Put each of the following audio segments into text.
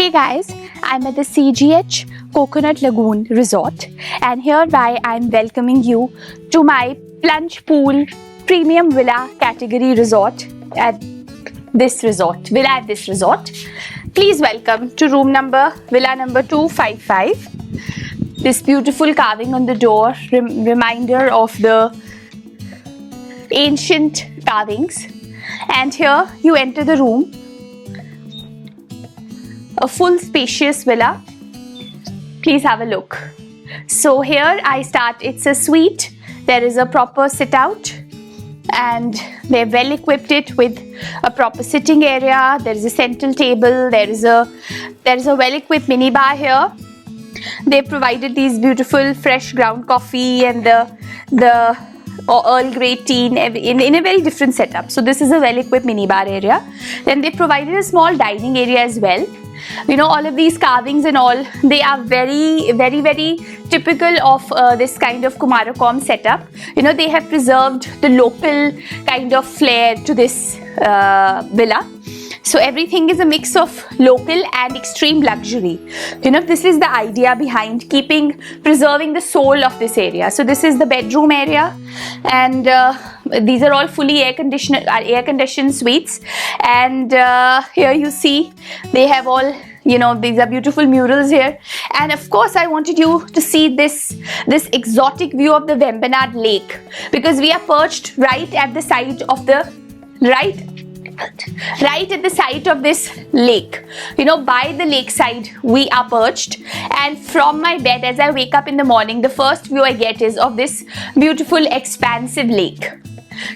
Hey guys, I'm at the CGH Coconut Lagoon Resort, and hereby I'm welcoming you to my plunge pool premium villa category resort at this resort. Please welcome to villa number 255. This beautiful carving on the door, reminder of the ancient carvings. And here you enter the room. A full spacious villa. Please have a look. So here I start. It's a suite. There is a proper sit out, and they've well equipped it with a proper sitting area. There is a central table. There is a well equipped minibar here. They provided these beautiful fresh ground coffee and the Earl Grey tea in a very different setup. So this is a well equipped minibar area. Then they provided a small dining area as well. You know, all of these carvings and all, they are very, very, very typical of this kind of Kumarakom setup. You know, they have preserved the local kind of flair to this villa. So everything is a mix of local and extreme luxury. You know, this is the idea behind preserving the soul of this area. So this is the bedroom area, and these are all fully air-conditioned suites. And here you see they have all, you know, these are beautiful murals here. And of course, I wanted you to see this exotic view of the Vembanad Lake, because we are perched right at the side of this lake. You know, by the lakeside we are perched, and from my bed as I wake up in the morning, the first view I get is of this beautiful expansive lake.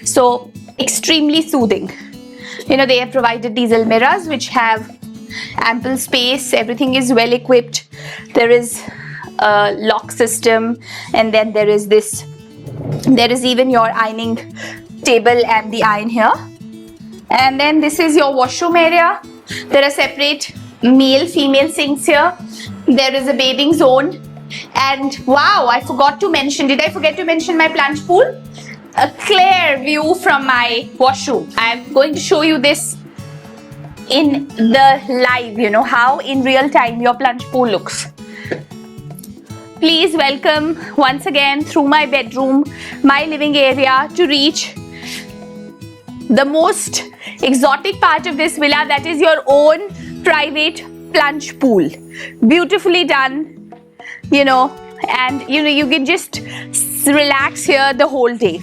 So extremely soothing. You know, they have provided these almirahs which have ample space. Everything is well equipped. There is a lock system, and then there is even your ironing table and the iron here. And then this is your washroom area. There are separate male-female sinks here. There is a bathing zone. And wow, I forgot to mention, did I forget to mention my plunge pool? A clear view from my washroom. I'm going to show you this in the live, you know, how in real time your plunge pool looks. Please welcome once again through my bedroom, my living area, to reach the most exotic part of this villa, that is your own private plunge pool. Beautifully done, you know, and you know, you can just relax here the whole day.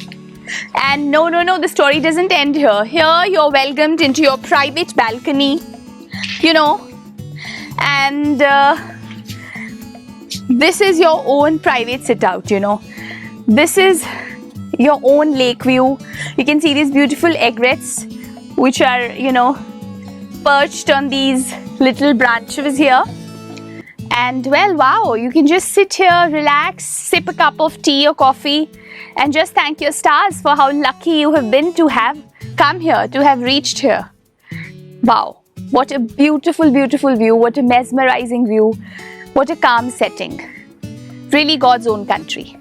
And no, the story doesn't end here. Here you're welcomed into your private balcony, you know, and this is your own private sit out, you know. This is your own lake view. You can see these beautiful egrets which are, you know, perched on these little branches here. And well, wow, you can just sit here, relax, sip a cup of tea or coffee, and just thank your stars for how lucky you have been to have come here, to have reached here. Wow, what a beautiful, beautiful view, what a mesmerizing view, what a calm setting. Really God's own country.